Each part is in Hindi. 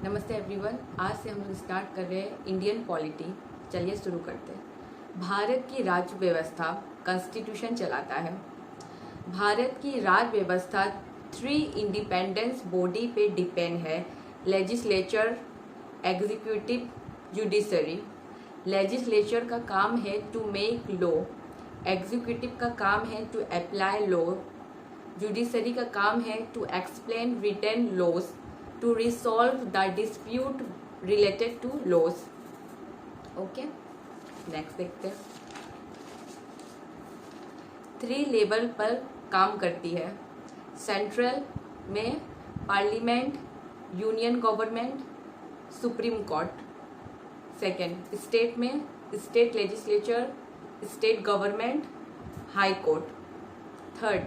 नमस्ते एवरीवन। आज से हम लोग स्टार्ट कर रहे हैं इंडियन पॉलिटी। चलिए शुरू करते हैं। भारत की राज्य व्यवस्था कॉन्स्टिट्यूशन चलाता है। भारत की राज्य व्यवस्था 3 इंडिपेंडेंस बॉडी पे डिपेंड है। Legislature, executive, judiciary. लेजिस्लेचर का काम है टू मेक लॉ, एग्जीक्यूटिव का काम है टू अप्लाई लॉ, जुडिशरी का काम है to explain written laws, to resolve the dispute related to laws. Okay, next देखते हैं। 3 लेवल पर काम करती है। सेंट्रल में parliament, union government, supreme court. Second, state में state legislature, state government, high court. Third,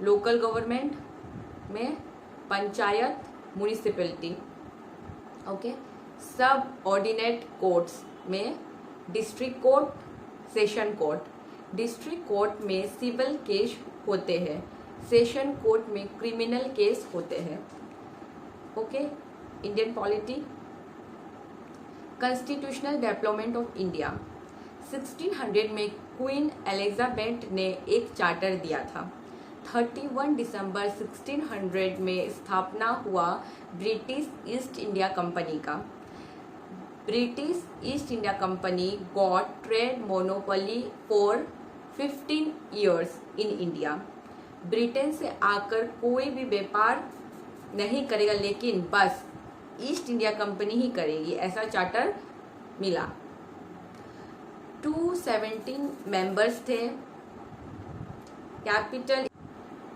local government में panchayat, municipality. Okay, subordinate courts में district court, session court. District court में सिविल केस होते हैं, सेशन कोर्ट में क्रिमिनल केस होते हैं। Okay, Indian polity. Constitutional development of India. 1600 में क्वीन एलिजाबेथ ने एक चार्टर दिया था। 31 दिसंबर 1600 में स्थापना हुआ ब्रिटिश ईस्ट इंडिया कंपनी का। British east India Company got trade monopoly for 15 years in India. Britain से आकर कोई भी व्यापार नहीं करेगा, लेकिन बस ईस्ट इंडिया कंपनी ही करेगी, ऐसा चार्टर मिला। 217 मेंबर्स थे। कैपिटल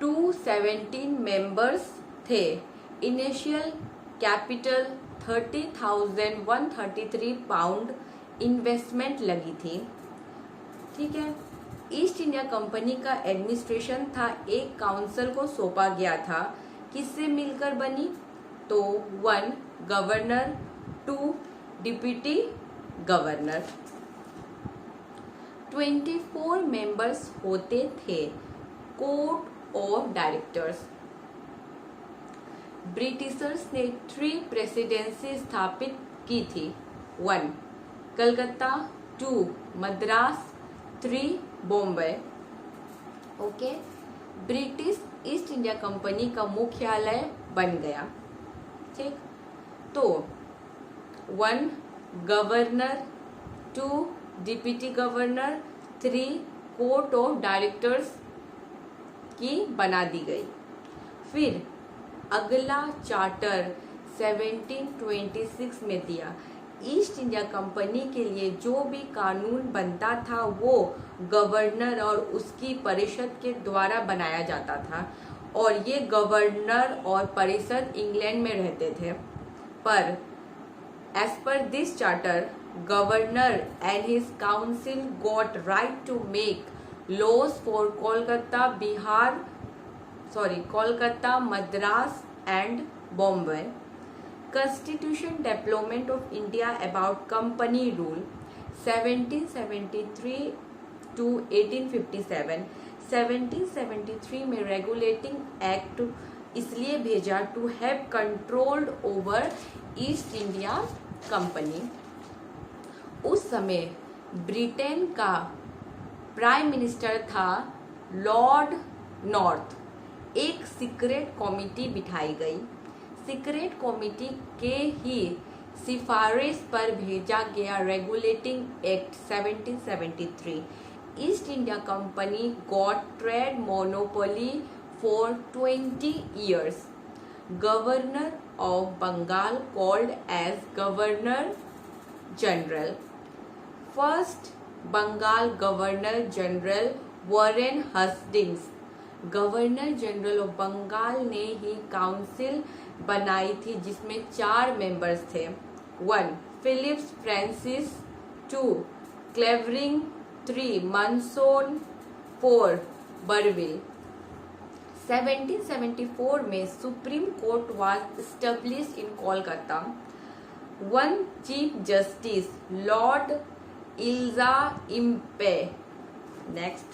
217 मेंबर्स थे। इनिशियल कैपिटल 30,133 पाउंड इन्वेस्टमेंट लगी थी। ठीक है। ईस्ट इंडिया कंपनी का एडमिनिस्ट्रेशन था एक काउंसिल को सौंपा गया था। किससे मिलकर बनी? तो 1 गवर्नर, 2 डिप्टी गवर्नर। 24 मेंबर्स होते थे। Court of directors. ब्रिटिशर्स ने 3 प्रेसिडेंसी स्थापित की थी। 1 Calcutta, 2 Madras, 3 Bombay. Okay, British east India company का मुख्यालय बन गया। ठीक, तो 1 governor, 2 deputy governor, 3 court of directors की बना दी गई। फिर अगला चार्टर 1726 में दिया। ईस्ट इंडिया कंपनी के लिए जो भी कानून बनता था वो गवर्नर और उसकी परिषद के द्वारा बनाया जाता था, और ये गवर्नर और परिषद इंग्लैंड में रहते थे। पर as per this charter, governor and his council got right to make laws for Kolkata, Madras and Bombay. Constitution Development of India about Company Rule 1773 to 1857. 1773 में रेगुलेटिंग एक्ट इसलिए भेजा to have controlled over East India company. उस समय ब्रिटेन का प्राइम मिनिस्टर था लॉर्ड नॉर्थ। एक सीक्रेट कमेटी बिठाई गई। सीक्रेट कमेटी के ही सिफारिश पर भेजा गया regulating act 1773। East India Company got trade monopoly for 20 years. Governor of Bengal called as governor general. First Bengal governor general Warren Hastings. Governor general of Bengal ने ही काउंसिल बनाई थी, जिसमें 4 मेंबर्स थे। 1 फिलिप्स फ्रांसिस, 2 क्लेवरिंग, 3 मनसोन, 4 बर्विल। 1774 में supreme court was established in Kolkata. 1 chief justice Lord Elijah Impey. Next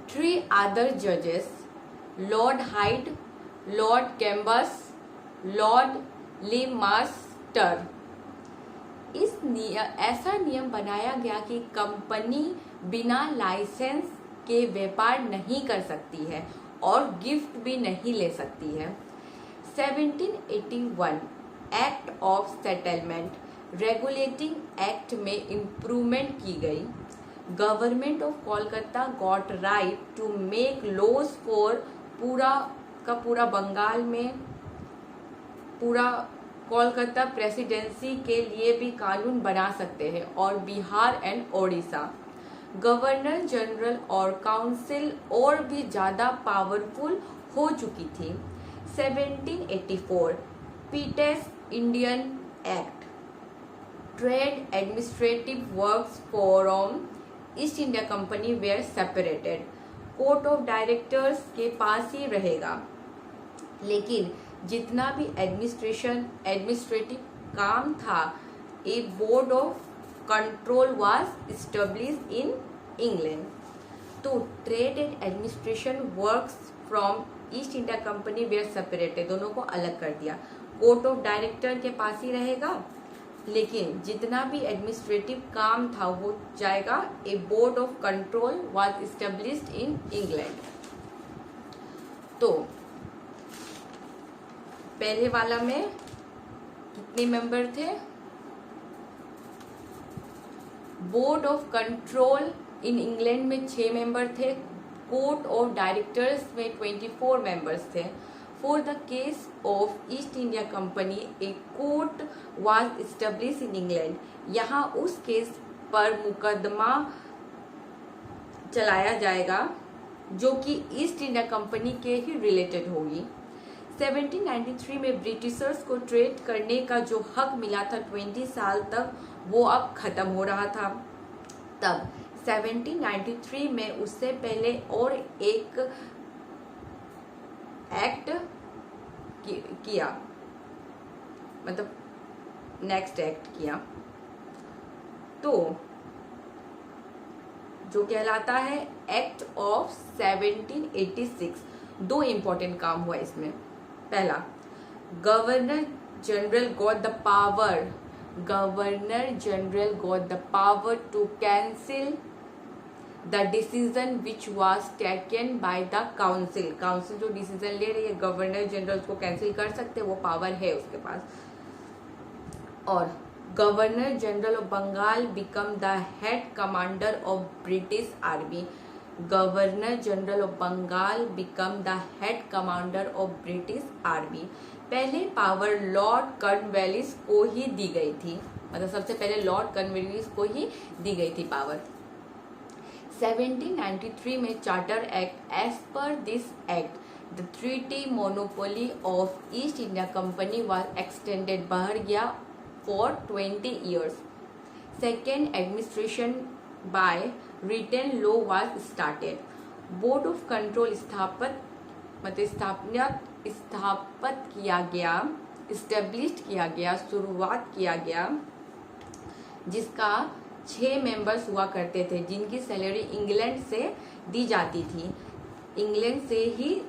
3 other judges, Lord Hyde, Lord Cambus, Lord Lemaistre. ऐसा नियम बनाया गया कि कंपनी बिना लाइसेंस के व्यापार नहीं कर सकती है और गिफ्ट भी नहीं ले सकती है। 1781 act of settlement regulating act में इम्प्रूवमेंट की गई। Government of Kolkata got right to make laws for पूरा बंगाल में, पूरा कोलकाता प्रेसिडेंसी के लिए भी कानून बना सकते हैं, और Bihar and Odisha. Governor general और काउंसिल और भी ज़्यादा पावरफुल हो चुकी थी। 1784 Pitt's Indian act. Trade administrative works from East India Company were separated. Court of directors के पास ही रहेगा, लेकिन जितना भी एडमिनिस्ट्रेटिव काम था, a board of control was established in England. तो trade and administration works from East India Company were separated, दोनों को अलग कर दिया। कोर्ट ऑफ डायरेक्टर के पास ही रहेगा, लेकिन जितना भी एडमिनिस्ट्रेटिव काम था वो जाएगा। A board of control was established in England. तो पहले वाला में कितने मेंबर थे? Board of control in England में 6 मेंबर थे। कोर्ट ऑफ डायरेक्टर्स में 24 मेंबर्स थे। For the case of East India company a court was establish in England. यहाँ उस केस पर मुकदमा चलाया जाएगा जो कि ईस्ट इंडिया कंपनी के ही रिलेटेड होगी। 1793 में ब्रिटिशर्स को ट्रेड करने का जो हक मिला था 20 साल तक, वो अब खत्म हो रहा था। तब 1793 में उससे पहले और एक एक्ट किया, मतलब नेक्स्ट एक्ट किया, तो जो कहलाता है एक्ट ऑफ 1786। 2 इंपॉर्टेंट काम हुआ इसमें। पहला, governor general got the power to cancel the decision which was taken by the council. Council जो डिसीजन ले रही है, गवर्नर जनरल उसको कैंसिल कर सकते, वो पावर है उसके पास। और governor general of Bengal become the head commander of British army. Governor general of Bengal become the head commander of British army. पहले पावर लॉर्ड कॉर्नवालिस को ही दी गई थी, मतलब सबसे पहले लॉर्ड कॉर्नवालिस को ही दी गई थी पावर। 1793 में charter act. As per this act the treaty monopoly of East India company was extended, बढ़ गया for 20 years। Second, administration by written law was started. Board of control स्थापित किया गया, इस्टेब्लिश्ड किया गया, शुरुआत किया गया, जिसका 6 मेंबर्स हुआ करते थे, जिनकी सैलरी इंग्लैंड से दी जाती थी, इंग्लैंड से ही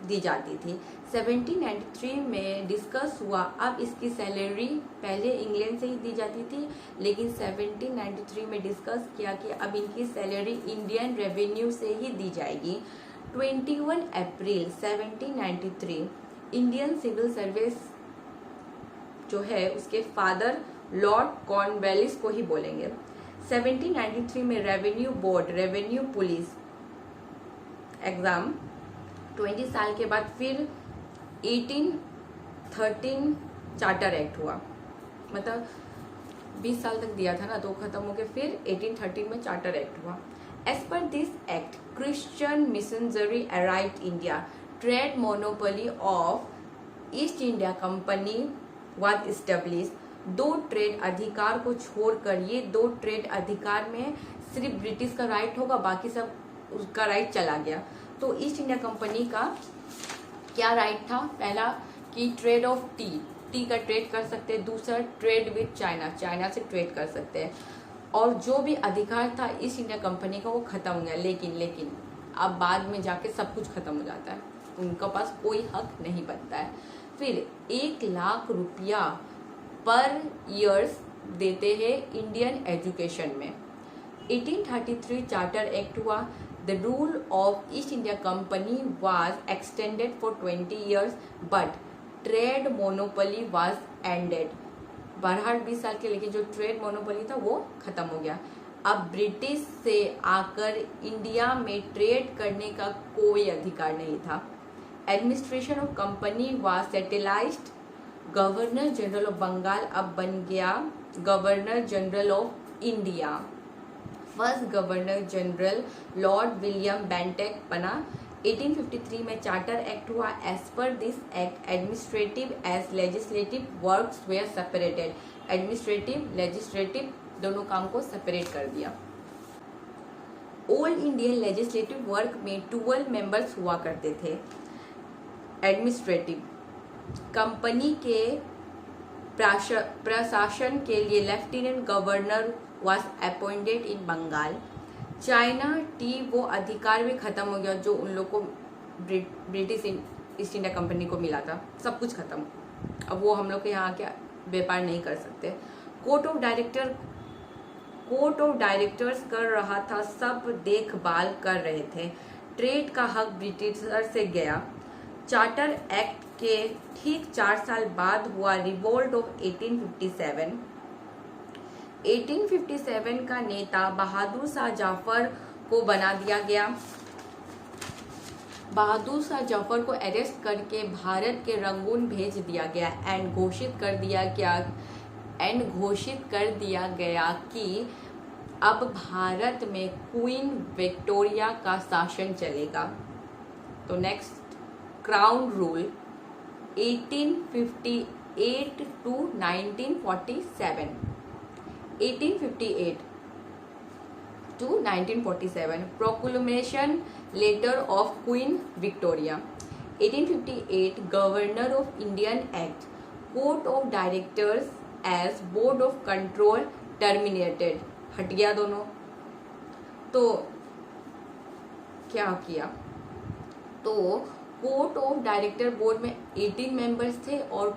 दी जाती थी। 1793 में डिस्कस हुआ, अब इसकी सैलरी पहले इंग्लैंड से ही दी जाती थी, लेकिन 1793 में डिस्कस किया कि अब इनकी सैलरी इंडियन रेवेन्यू से ही दी जाएगी। 21 अप्रैल 1793 इंडियन सिविल सर्विस जो है उसके फादर लॉर्ड कॉर्नवालिस को ही बोलेंगे। 1793 में revenue board, revenue police exam 20 साल के बाद फिर 1813 चार्टर एक्ट हुआ, मतलब 20 साल तक दिया था ना, तो खत्म हो गया, फिर 1813 में चार्टर एक्ट हुआ। As per this act Christian missionary arrived India. Trade monopoly of East India company was established. 2 trade अधिकार को छोड़कर, ये 2 ट्रेड अधिकार में सिर्फ ब्रिटिश का राइट होगा, बाकी सब उसका राइट चला गया। तो ईस्ट इंडिया कंपनी का क्या राइट था? पहला कि ट्रेड ऑफ टी का ट्रेड कर सकते हैं, दूसरा ट्रेड विद चाइना से ट्रेड कर सकते हैं, और जो भी अधिकार था ईस्ट इंडिया कंपनी का वो खत्म हो गया। लेकिन अब बाद में जाके सब कुछ खत्म हो जाता है, उनका पास कोई हक नहीं बनता है। फिर 1 लाख रुपया पर ईयर्स देते हैं इंडियन एजुकेशन में। 1833 चार्टर एक्ट हुआ। The rule of East India company was extended for 20 years but trade monopoly was ended. 12-20 साल के, लेकिन जो ट्रेड मोनोपोली था वो खत्म हो गया। अब ब्रिटिश से आकर इंडिया में ट्रेड करने का कोई अधिकार नहीं था। Administration of company was centralised. Governor general of Bengal अब बन गया governor general of India. First governor general lord William Bentinck बना। 1853 में चार्टर एक्ट हुआ। As per this act administrative as legislative works were separated. Administrative legislative दोनों काम को सेपरेट कर दिया। ऑल इंडियन लेजिस्लेटिव वर्क में 12 मेंबर्स हुआ करते थे। एडमिनिस्ट्रेटिव कंपनी के प्रशासन के लिए lieutenant governor was appointed in Bengal. China tea वो अधिकार भी खत्म हो गया जो उन लोग को ब्रिटिश ईस्ट इंडिया कंपनी को मिला था, सब कुछ खत्म। अब वो हम लोग के यहाँ के व्यापार नहीं कर सकते। कोर्ट ऑफ डायरेक्टर्स कर रहा था, सब देखभाल कर रहे थे। ट्रेड का हक ब्रिटिशर से गया। चार्टर एक्ट के ठीक 4 साल बाद हुआ रिवोल्ट ऑफ 1857। 1857 का नेता बहादुर शाह जफर को बना दिया गया। बहादुर शाह जफर को अरेस्ट करके भारत के रंगून भेज दिया गया एंड घोषित कर दिया गया कि अब भारत में क्वीन विक्टोरिया का शासन चलेगा। तो next, crown rule 1858 to 1947। 1858 to 1947 proclamation letter of queen Victoria. 1858 governor of Indian act. Court of directors as board of control terminated, हट गया दोनों। तो क्या किया, तो कोर्ट ऑफ डायरेक्टर बोर्ड में 18 मेंबर्स थे और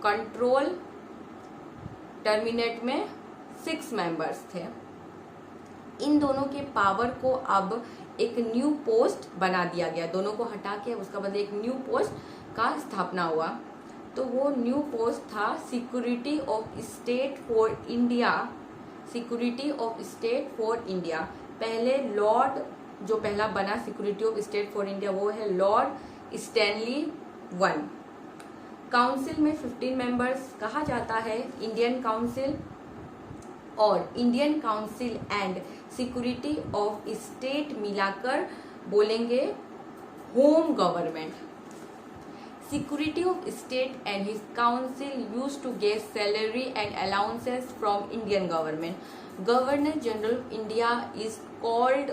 कंट्रोल टर्मिनेट में 6 मेंबर्स थे। इन दोनों के पावर को अब एक न्यू पोस्ट बना दिया गया। दोनों को हटा के उसका बदले एक न्यू पोस्ट का स्थापना हुआ। तो वो न्यू पोस्ट था security of state for India. Security of state for India. पहले लॉर्ड जो पहला बना security of state for India वो है लॉर्ड स्टैनली 1। काउंसिल में 15 मेंबर्स कहा जाता है इंडियन काउंसिल। और Indian council and security of state मिलाकर बोलेंगे home government. Security of state and his council used to get salary and allowances from Indian government. Governor general of India is called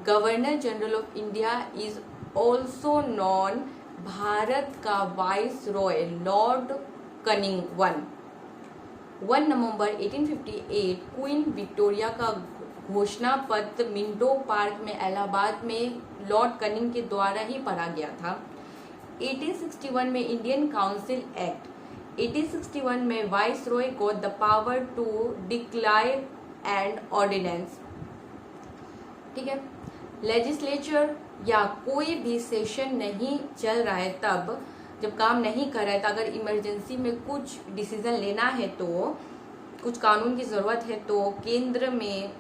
governor general of India is also known Bharat का वाइस रॉय लॉर्ड कनिंग 1 नवंबर 1858 क्वीन विक्टोरिया का घोषणा पत्र मिंटो पार्क में इलाहाबाद में लॉर्ड कनिंग के द्वारा ही पढ़ा गया था। 1861 में इंडियन काउंसिल एक्ट। 1861 में viceroy got the power to declare and ordinance. ठीक है, लेजिस्लेचर या कोई भी सेशन नहीं चल रहा है, तब जब काम नहीं कर रहा है, तो अगर इमरजेंसी में कुछ डिसीजन लेना है, तो कुछ कानून की ज़रूरत है, तो केंद्र में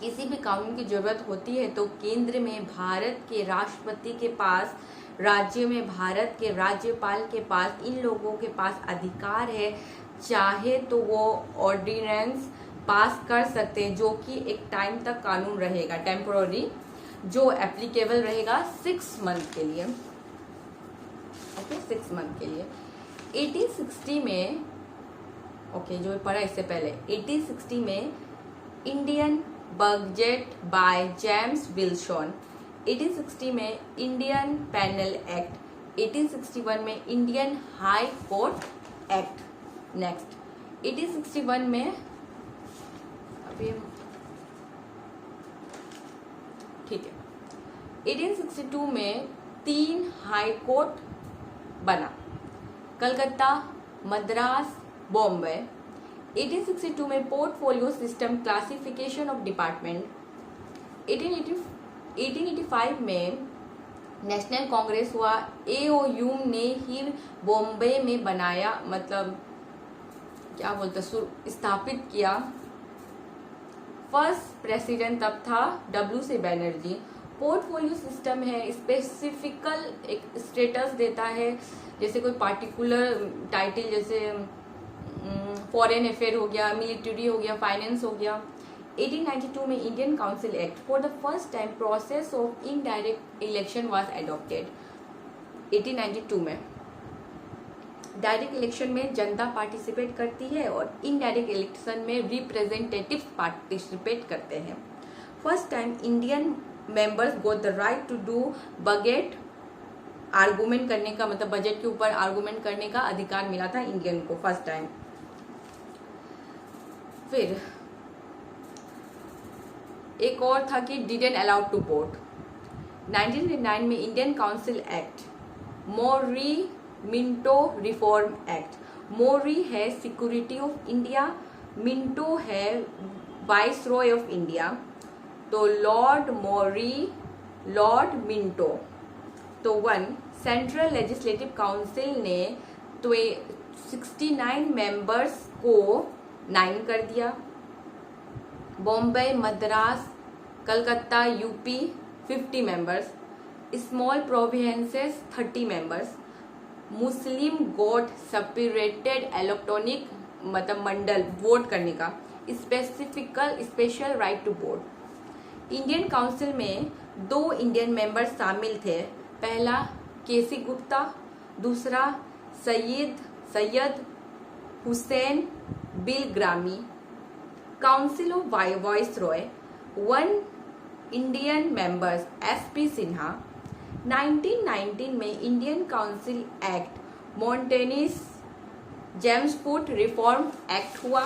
किसी भी कानून की ज़रूरत होती है तो केंद्र में भारत के राष्ट्रपति के पास, राज्य में भारत के राज्यपाल के पास, इन लोगों के पास अधिकार है। चाहे तो वो ऑर्डिनेंस पास कर सकते हैं जो कि एक टाइम तक कानून रहेगा, टेम्पोररी, जो एप्लीकेबल रहेगा 6 मंथ के लिए। ओके, 6 मंथ के लिए। 1860 में, ओके, जो पढ़ा इससे पहले, 1860 में Indian budget by James Wilson. 1860 में इंडियन पैनल एक्ट। 1861 में Indian high court act. Next, 1861 में अभी ठीक है, 1862 में 3 हाई कोर्ट बना, कलकत्ता, मद्रास, बॉम्बे। 1862 में portfolio system classification of department. 1885 में नेशनल कांग्रेस हुआ। एओयू ने ही बॉम्बे में बनाया, मतलब क्या बोलते स्थापित किया। फर्स्ट प्रेसिडेंट तब था W.C. बैनर्जी। पोर्टफोलियो सिस्टम है, स्पेसिफिकल एक स्टेटस देता है, जैसे कोई पार्टिकुलर टाइटल, जैसे फॉरेन अफेयर हो गया, मिलिट्री हो गया, फाइनेंस हो गया। 1892 में Indian council act for the first time process of indirect election was adopted. 1892 में डायरेक्ट इलेक्शन में जनता पार्टिसिपेट करती है और इनडायरेक्ट इलेक्शन में रिप्रेजेंटेटिव्स पार्टिसिपेट करते हैं। First time Indian members got the right to do budget argument करने का, मतलब बजट के ऊपर आर्गूमेंट करने का अधिकार मिला था इंडियन को फर्स्ट टाइम। फिर एक और था कि डिडंट अलाउड टू वोट। 1909 में Indian council act, Morley Minto reform act. Morley है सिक्योरिटी ऑफ इंडिया, मिंटो है वाइस रॉय ऑफ इंडिया। तो लॉर्ड मोरी, लॉर्ड मिंटो। तो सेंट्रल लेजिस्लेटिव काउंसिल ने 69 मेंबर्स को 9 कर दिया। Bombay, Madras, Calcutta, UP 50 members. Small provinces 30 members. Muslim got separated electorate, मतलब मंडल वोट करने का, special right to vote. Indian council में 2 इंडियन मेंबर शामिल थे। पहला केसी गुप्ता, दूसरा Syed Hussain Bilgrami. Council of viceroy 1 Indian members SP Sinha. 1919 में Indian council act Montagu Chelmsford reform act हुआ।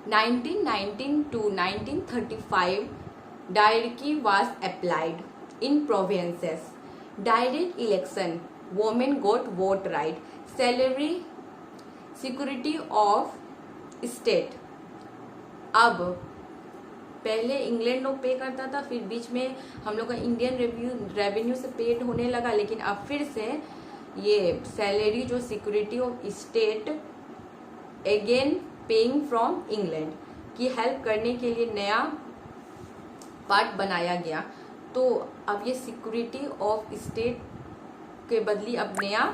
1919 to 1935 dyarchy was applied in provinces. Direct election, women got vote right, salary secretary of state. अब पहले इंग्लैंड लोग पे करता था, फिर बीच में हम लोग का इंडियन रेवेन्यू से पेड होने लगा, लेकिन अब फिर से ये सैलरी जो security of state again paying from England की हेल्प करने के लिए नया पार्ट बनाया गया। तो अब ये सिक्योरिटी ऑफ स्टेट के बदली अब नया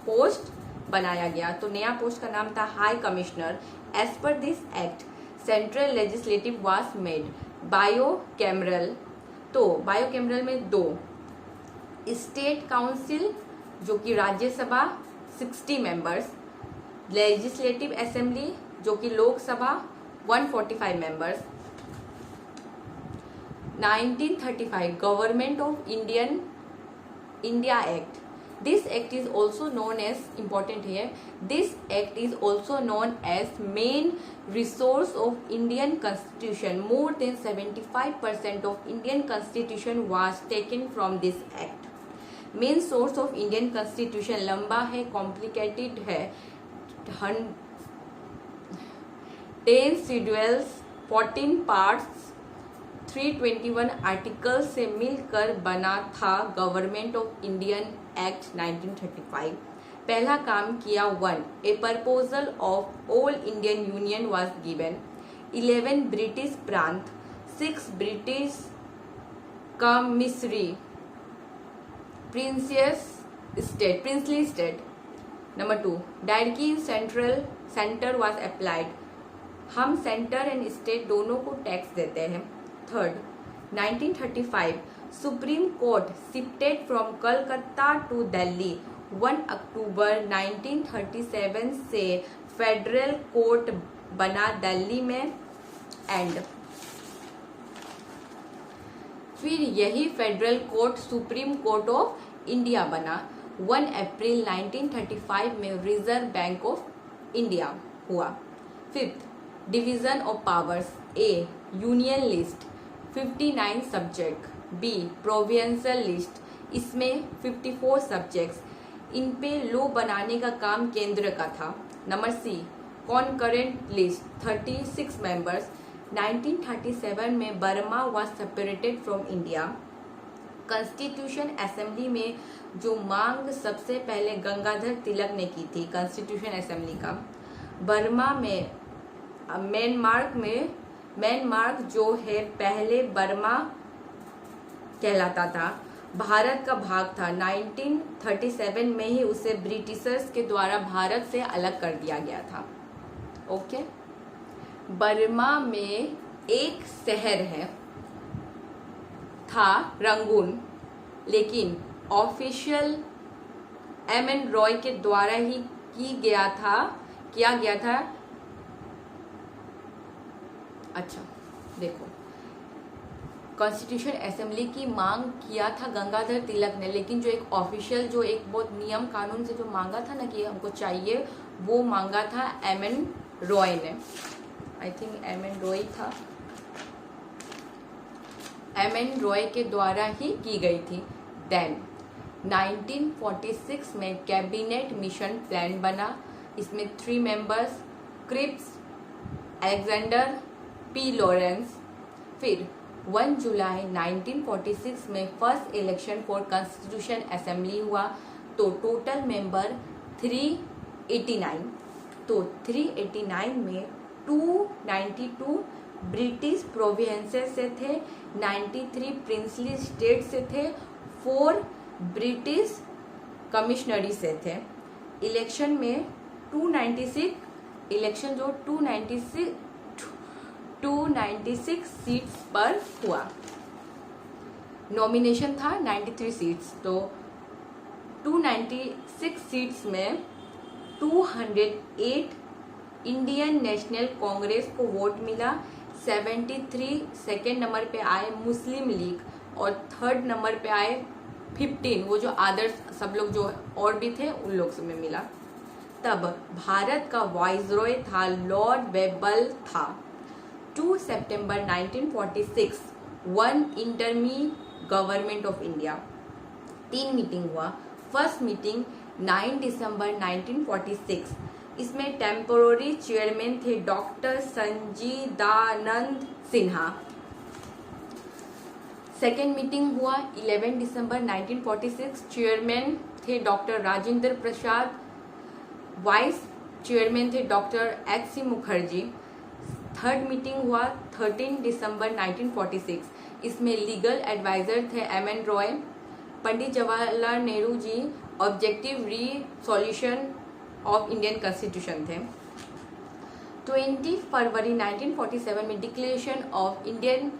पोस्ट बनाया गया। तो नया पोस्ट का नाम था high commissioner. As per this act central legislative was made bicameral. तो बायोकैमरल में 2 स्टेट काउंसिल जो कि राज्यसभा 60 मेंबर्स, लेजिस्लेटिव असेंबली जो कि Lok Sabha 145 members. 1935 government of India act. This act is also known as, important here, this act is also known as main resource of Indian Constitution. More than 75% of Indian Constitution was taken from this act. Main source of Indian Constitution लंबा है, complicated है, 10 schedules, 14 parts, 321 आर्टिकल से मिलकर बना था गवर्नमेंट ऑफ इंडियन एक्ट 1935। पहला काम किया 1 a proposal of all Indian union was given. 11 British प्रांत, 6 British commissionery, princely state. Number 2 directly centre was applied. हम सेंटर एंड स्टेट दोनों को टैक्स देते हैं। Third 1935 supreme court shifted from Calcutta to Delhi. 1 अक्टूबर 1937 से फेडरल कोर्ट बना दिल्ली में। एंड फिर यही federal court supreme court of India बना। 1 अप्रैल 1935 में रिजर्व बैंक ऑफ इंडिया हुआ। Fifth division of powers. A union list 59 subject. B provincial list, इसमें 54 सब्जेक्ट्स, इन पे लॉ बनाने का काम केंद्र का था। Number C concurrent list 36 members. 1937 में Burma was separated from India. Constitution assembly में जो मांग सबसे पहले गंगाधर तिलक ने की थी कॉन्स्टिट्यूशन असेंबली का, बर्मा में म्यांमार जो है पहले बर्मा कहलाता था, भारत का भाग था। 1937 में ही उसे ब्रिटिशर्स के द्वारा भारत से अलग कर दिया गया था। ओके, बर्मा में एक शहर था रंगून, लेकिन ऑफिशियल एमएन रॉय के द्वारा ही किया गया था। अच्छा देखो, कॉन्स्टिट्यूशन असेंबली की मांग किया था गंगाधर तिलक ने, लेकिन जो एक ऑफिशियल जो एक बहुत नियम कानून से जो मांगा था ना कि हमको चाहिए, वो मांगा था एमएन रॉय ने। आई थिंक एमएन रॉय था, एमएन रॉय के द्वारा ही की गई थी। देन 1946 में कैबिनेट मिशन प्लान बना, इसमें 3 members Cripps, Alexander, P Lawrence. फिर 1 जुलाई 1946 में first election for constitution assembly हुआ, तो टोटल मेंबर 389। तो 389 में 292 ब्रिटिश प्रोविंसेस से थे, 93 प्रिंसली स्टेट से थे, 4 ब्रिटिश कमिश्नरी से थे। इलेक्शन में 296 सीट्स पर हुआ। नॉमिनेशन था 93 सीट्स, तो 296 सीट्स में 208 इंडियन नेशनल कांग्रेस को वोट मिला, 73 सेकेंड नंबर पे आए मुस्लिम लीग, और थर्ड नंबर पे आए 15 वो जो आदर्श सब लोग जो और भी थे उन लोग में मिला। तब भारत का वाइसरॉय था लॉर्ड वेबल था। 2 सितंबर 1946 one interim government of India. 3 meeting हुआ। फर्स्ट मीटिंग 9 दिसंबर 1946, इसमें टेम्पोररी चेयरमैन थे doctor Sachchidananda Sinha. Second meeting हुआ 11 दिसंबर 1946, चेयरमैन थे doctor Rajendra Prasad, vice chairman थे doctor H C. Mukherjee. Third meeting हुआ 13 दिसंबर 1946, इसमें लीगल एडवाइजर थे M N Roy, Pandit Jawaharlal Nehru ji objective resolution of Indian constitution थे। 20 फरवरी 1947 में डिक्लेरेशन ऑफ इंडियन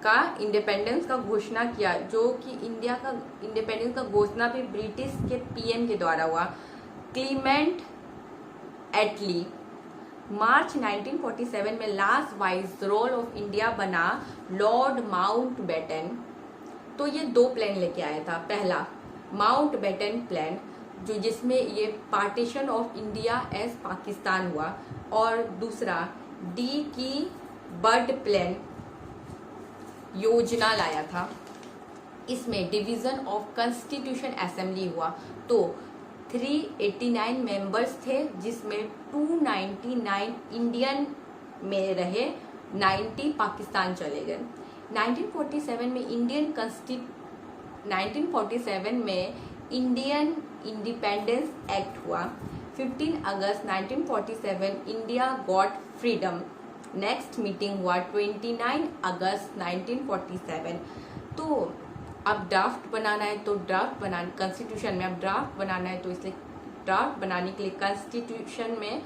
का इंडिपेंडेंस का घोषणा किया, जो कि इंडिया का इंडिपेंडेंस का घोषणा भी ब्रिटिश के पीएम के द्वारा हुआ, क्लीमेंट एटली। मार्च 1947 में लास्ट वाइसरॉय ऑफ इंडिया बना लॉर्ड माउंटबेटन। तो ये 2 प्लान लेके आया था। पहला माउंटबेटन प्लान, जो जिसमें ये partition of India as Pakistan हुआ, और दूसरा डी की बर्ड प्लान योजना लाया था। इसमें डिवीजन ऑफ कॉन्स्टिट्यूशन असेंबली हुआ। तो 389 मेंबर्स थे, जिसमें 299 इंडियन में रहे, 90 पाकिस्तान चले गए। 1947 में इंडियन इंडिपेंडेंस एक्ट हुआ। 15 अगस्त 1947 India got freedom. Next meeting हुआ 29 अगस्त 1947। तो अब ड्राफ्ट बनाना है, तो कॉन्स्टिट्यूशन में अब ड्राफ्ट बनाना है, तो इसलिए ड्राफ्ट बनाने के लिए कॉन्स्टिट्यूशन में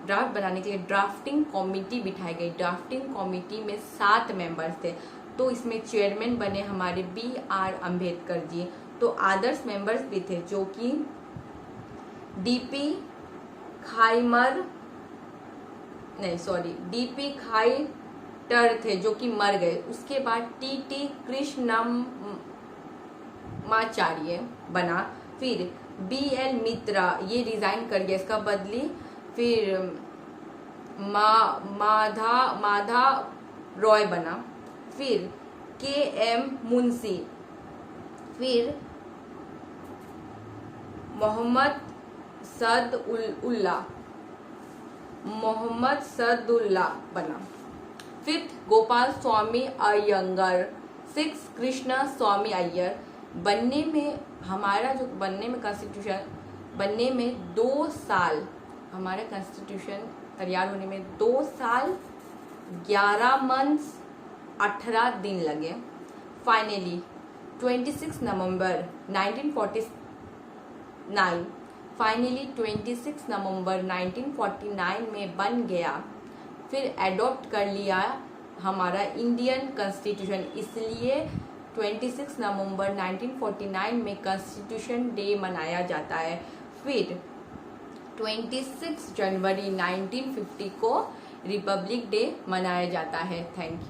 ड्राफ्ट बनाने के लिए ड्राफ्टिंग कमेटी बिठाई गई। ड्राफ्टिंग कमेटी में 7 मेंबर्स थे, तो इसमें चेयरमैन बने हमारे BR अम्बेडकर जी। तो आदर्श मेंबर्स भी थे, जो कि DP खाइटर थे, जो कि मर गए। उसके बाद TT कृष्णमाचार्य बना, फिर BL मित्रा ये रिजाइन कर गया, इसका बदली फिर माधा रॉय बना, फिर KM मुंशी, फिर मोहम्मद सदउल्ला बना। फिफ्थ गोपाल स्वामी अयंगर, सिक्स कृष्णा स्वामी अय्यर। बनने में कॉन्स्टिट्यूशन बनने में 2 साल, हमारा कॉन्स्टिट्यूशन तैयार होने में 2 साल 11 मंथ्स 18 दिन लगे। फाइनली 26 नवंबर 1949 में बन गया। फिर एडॉप्ट कर लिया हमारा इंडियन कॉन्स्टिट्यूशन, इसलिए 26 नवंबर 1949 में कॉन्स्टिट्यूशन डे मनाया जाता है। फिर 26 जनवरी 1950 को रिपब्लिक डे मनाया जाता है। Thank you.